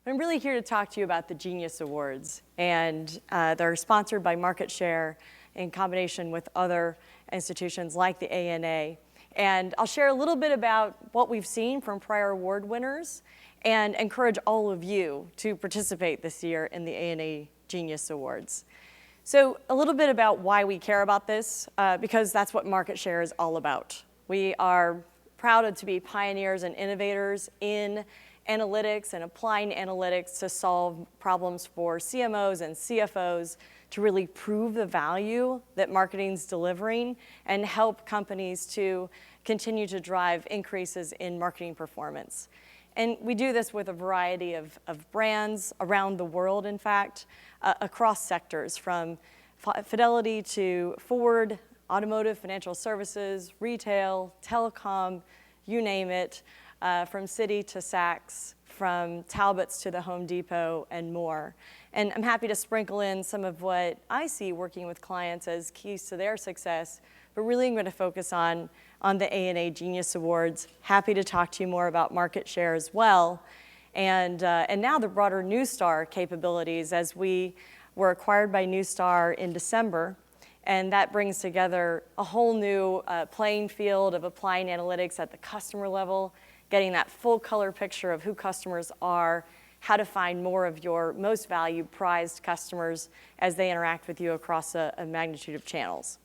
I'm really here to talk to you about the Genius Awards, and they're sponsored by MarketShare in combination with other institutions like the ANA. And I'll share a little bit about what we've seen from prior award winners and encourage all of you to participate this year in the ANA Genius Awards. So a little bit about why we care about this, because that's what MarketShare is all about. We are proud to be pioneers and innovators in analytics and applying analytics to solve problems for CMOs and CFOs to really prove the value that marketing's delivering and help companies to continue to drive increases in marketing performance. And we do this with a variety of brands around the world, in fact, across sectors, from Fidelity to Ford, automotive, financial services, retail, telecom, you name it, from Citi to Saks, from Talbot's to the Home Depot, and more. And I'm happy to sprinkle in some of what I see working with clients as keys to their success, but really I'm going to focus on the ANA Genius Awards. Happy to talk to you more about MarketShare as well. And now the broader Neustar capabilities, as we were acquired by Neustar in December. And that brings together a whole new playing field of applying analytics at the customer level, getting that full color picture of who customers are, how to find more of your most valued, prized customers as they interact with you across a magnitude of channels.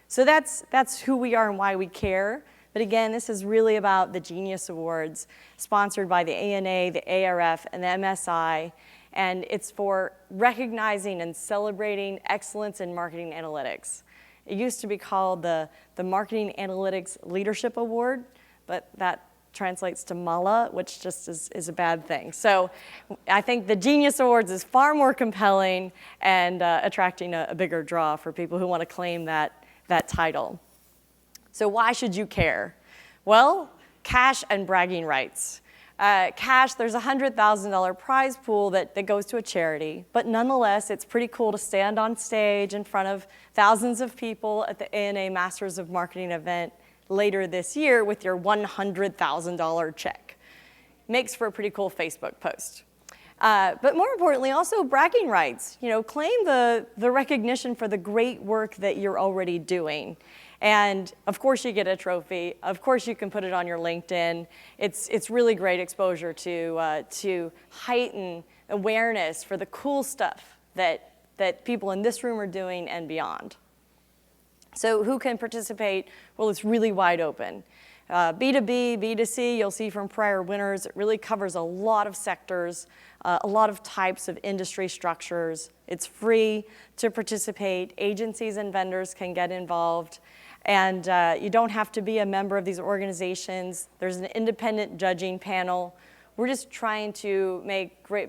So that's who we are and why we care. But again, this is really about the Genius Awards, sponsored by the ANA, the ARF, and the MSI. And it's for recognizing and celebrating excellence in marketing analytics. It used to be called the Marketing Analytics Leadership Award, but that translates to MALA, which just is a bad thing. So I think the Genius Awards is far more compelling and attracting a bigger draw for people who want to claim that title. So why should you care? Well, cash and bragging rights. Cash, there's a $100,000 prize pool that goes to a charity, but nonetheless, it's pretty cool to stand on stage in front of thousands of people at the ANA Masters of Marketing event later this year with your $100,000 check. Makes for a pretty cool Facebook post. But more importantly, also bragging rights. You know, claim the recognition for the great work that you're already doing. And of course you get a trophy. Of course you can put it on your LinkedIn. It's really great exposure to heighten awareness for the cool stuff that people in this room are doing and beyond. So who can participate? Well, it's really wide open. B2B, B2C, you'll see from prior winners, it really covers a lot of sectors, a lot of types of industry structures. It's free to participate. Agencies and vendors can get involved. And you don't have to be a member of these organizations. There's an independent judging panel. We're just trying to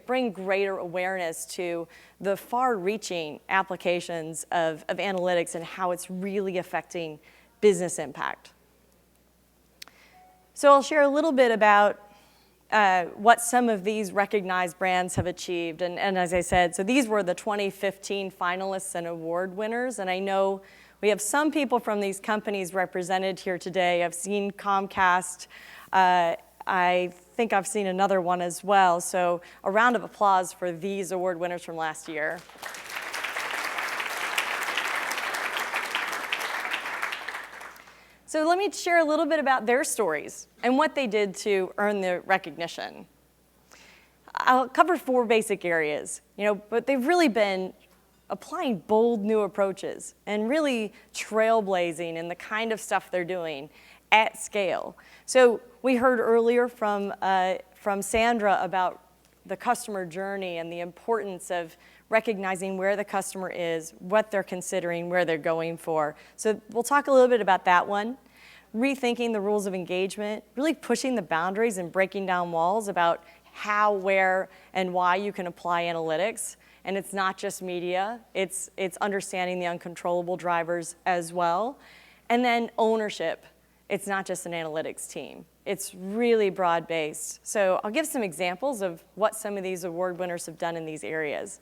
bring greater awareness to the far-reaching applications of analytics and how it's really affecting business impact. So I'll share a little bit about what some of these recognized brands have achieved. And as I said, so these were the 2015 finalists and award winners. And I know we have some people from these companies represented here today. I've seen Comcast. I think I've seen another one as well. So a round of applause for these award winners from last year. So let me share a little bit about their stories and what they did to earn the recognition. I'll cover 4 basic areas, but they've really been applying bold new approaches and really trailblazing in the kind of stuff they're doing at scale. So we heard earlier from Sandra about the customer journey and the importance of recognizing where the customer is, what they're considering, where they're going for. So we'll talk a little bit about that one. Rethinking the rules of engagement, really pushing the boundaries and breaking down walls about how, where, and why you can apply analytics. And it's not just media, it's understanding the uncontrollable drivers as well. And then ownership. It's not just an analytics team. It's really broad-based. So I'll give some examples of what some of these award winners have done in these areas.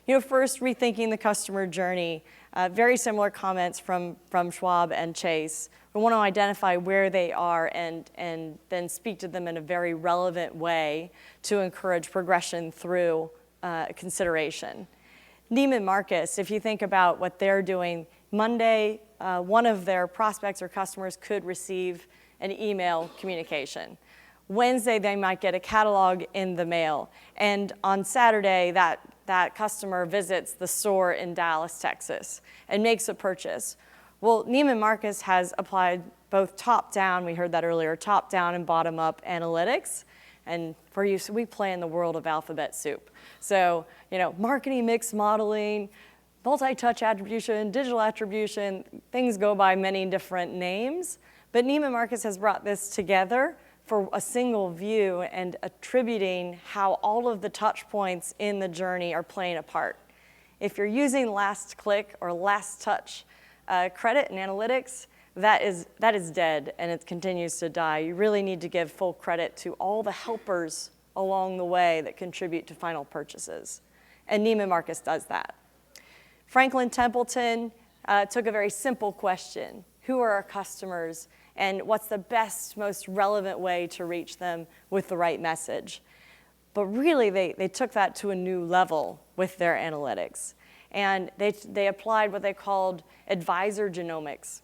First, rethinking the customer journey. Very similar comments from Schwab and Chase. We want to identify where they are and then speak to them in a very relevant way to encourage progression through consideration. Neiman Marcus, if you think about what they're doing, Monday, one of their prospects or customers could receive an email communication. Wednesday, they might get a catalog in the mail. And on Saturday, that customer visits the store in Dallas, Texas, and makes a purchase. Well, Neiman Marcus has applied both top-down, we heard that earlier, top-down and bottom-up analytics. And for you, so we play in the world of alphabet soup. So, marketing mix modeling, multi-touch attribution, digital attribution, things go by many different names. But Neiman Marcus has brought this together for a single view and attributing how all of the touch points in the journey are playing a part. If you're using last click or last touch credit and analytics, that is dead and it continues to die. You really need to give full credit to all the helpers along the way that contribute to final purchases. And Neiman Marcus does that. Franklin Templeton took a very simple question. Who are our customers? And what's the best, most relevant way to reach them with the right message? But really, they took that to a new level with their analytics. And they applied what they called advisor genomics.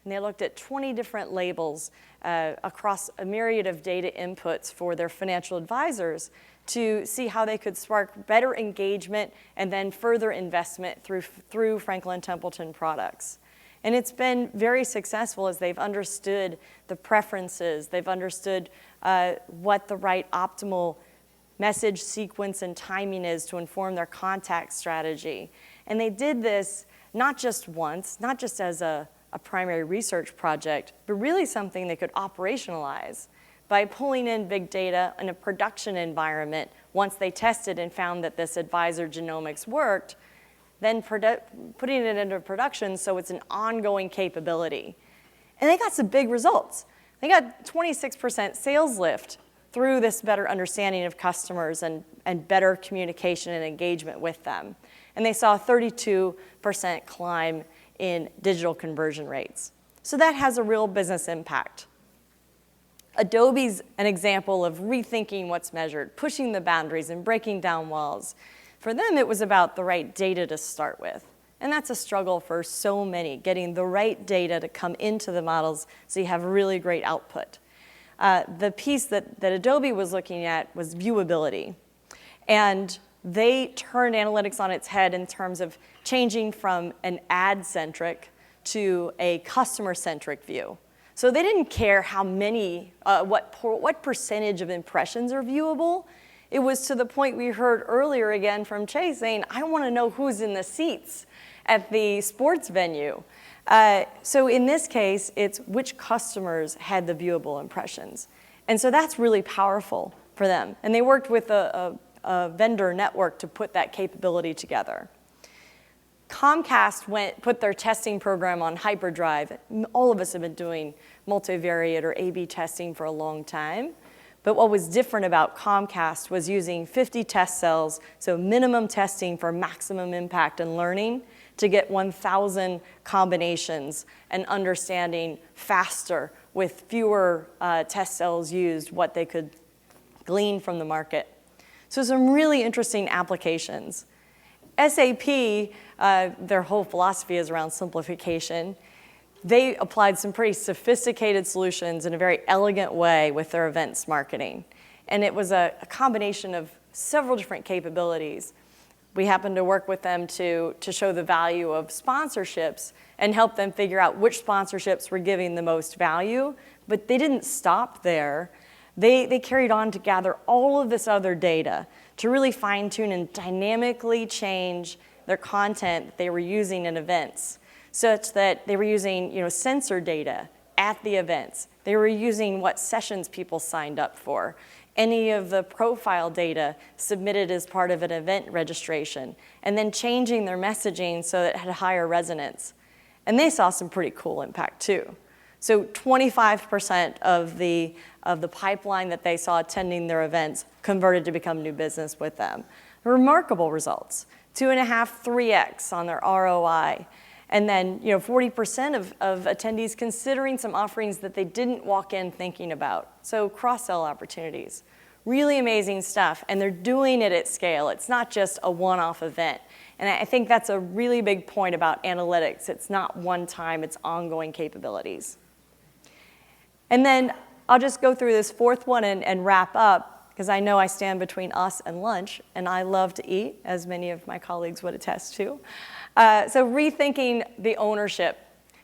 And they looked at 20 different labels across a myriad of data inputs for their financial advisors to see how they could spark better engagement and then further investment through Franklin Templeton products. And it's been very successful as they've understood the preferences, they've understood what the right optimal message sequence and timing is to inform their contact strategy. And they did this not just once, not just as a primary research project, but really something they could operationalize by pulling in big data in a production environment. Once they tested and found that this advisor genomics worked, then putting it into production so it's an ongoing capability. And they got some big results. They got 26% sales lift through this better understanding of customers and better communication and engagement with them. And they saw a 32% climb in digital conversion rates. So that has a real business impact. Adobe's an example of rethinking what's measured, pushing the boundaries and breaking down walls. For them, it was about the right data to start with. And that's a struggle for so many, getting the right data to come into the models so you have really great output. The piece that Adobe was looking at was viewability. And they turned analytics on its head in terms of changing from an ad-centric to a customer-centric view. So they didn't care how many, what percentage of impressions are viewable. It was to the point we heard earlier again from Chase saying, I want to know who's in the seats at the sports venue. So in this case, it's which customers had the viewable impressions. And so that's really powerful for them. And they worked with a vendor network to put that capability together. Comcast put their testing program on hyperdrive. All of us have been doing multivariate or A/B testing for a long time. But what was different about Comcast was using 50 test cells, so minimum testing for maximum impact and learning, to get 1,000 combinations and understanding faster with fewer test cells used what they could glean from the market. So some really interesting applications. SAP, their whole philosophy is around simplification. They applied some pretty sophisticated solutions in a very elegant way with their events marketing. And it was a combination of several different capabilities. We happened to work with them to show the value of sponsorships and help them figure out which sponsorships were giving the most value. But they didn't stop there. They carried on to gather all of this other data to really fine-tune and dynamically change their content that they were using in events, such that they were using sensor data at the events. They were using what sessions people signed up for, any of the profile data submitted as part of an event registration, and then changing their messaging so that it had higher resonance. And they saw some pretty cool impact too. So 25% of the pipeline that they saw attending their events converted to become new business with them. Remarkable results. 2.5, 3x on their ROI. And then 40% of attendees considering some offerings that they didn't walk in thinking about. So cross-sell opportunities. Really amazing stuff, and they're doing it at scale. It's not just a one-off event. And I think that's a really big point about analytics. It's not one time, it's ongoing capabilities. And then I'll just go through this fourth one and wrap up, because I know I stand between us and lunch, and I love to eat, as many of my colleagues would attest to. So rethinking the ownership.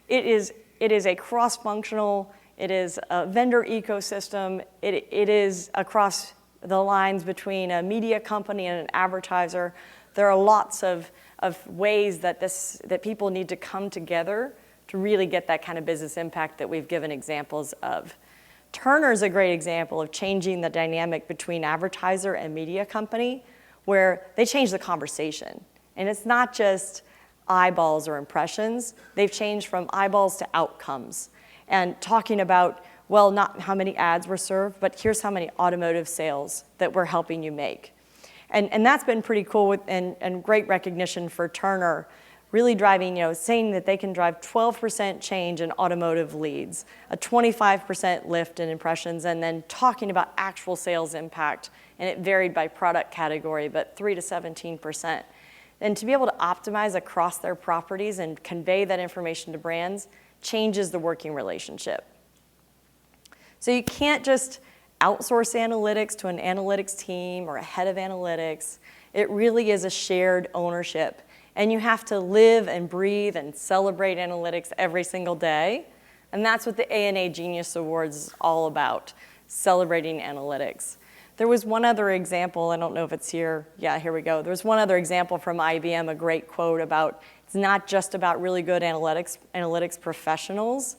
It is a cross-functional, it is a vendor ecosystem, it is across the lines between a media company and an advertiser. There are lots of ways that people need to come together to really get that kind of business impact that we've given examples of. Turner's a great example of changing the dynamic between advertiser and media company, where they change the conversation. And it's not just eyeballs or impressions. They've changed from eyeballs to outcomes. And talking about, well, not how many ads were served, but here's how many automotive sales that we're helping you make. And that's been pretty cool and great recognition for Turner, really driving, saying that they can drive 12% change in automotive leads, a 25% lift in impressions, and then talking about actual sales impact. And it varied by product category, but 3 to 17%. And to be able to optimize across their properties and convey that information to brands changes the working relationship. So you can't just outsource analytics to an analytics team or a head of analytics. It really is a shared ownership. And you have to live and breathe and celebrate analytics every single day. And that's what the ANA Genius Awards is all about, celebrating analytics. There was one other example, I don't know if it's here. Yeah, here we go. There was one other example from IBM, a great quote about, it's not just about really good analytics professionals.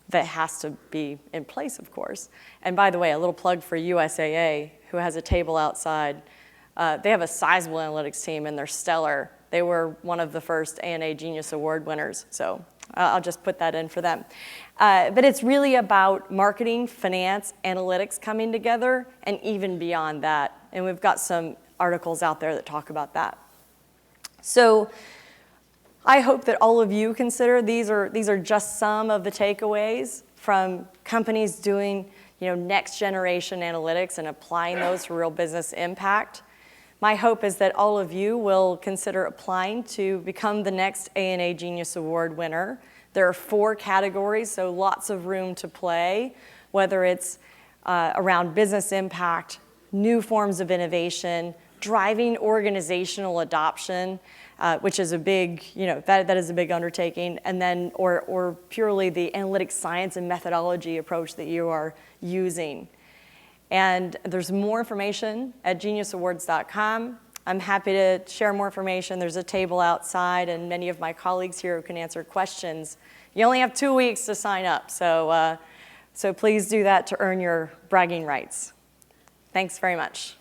That has to be in place, of course. And by the way, a little plug for USAA, who has a table outside. They have a sizable analytics team, and they're stellar. They were one of the first ANA Genius Award winners, so I'll just put that in for them. But it's really about marketing, finance, analytics coming together, and even beyond that. And we've got some articles out there that talk about that. So I hope that all of you consider these are just some of the takeaways from companies doing next generation analytics and applying those for real business impact. My hope is that all of you will consider applying to become the next ANA Genius Award winner. There are 4 categories, so lots of room to play, whether it's around business impact, new forms of innovation, driving organizational adoption, which is a big, that is a big undertaking, and then, or purely the analytics science and methodology approach that you are using. And there's more information at geniusawards.com. I'm happy to share more information. There's a table outside, and many of my colleagues here who can answer questions. You only have 2 weeks to sign up, so please do that to earn your bragging rights. Thanks very much.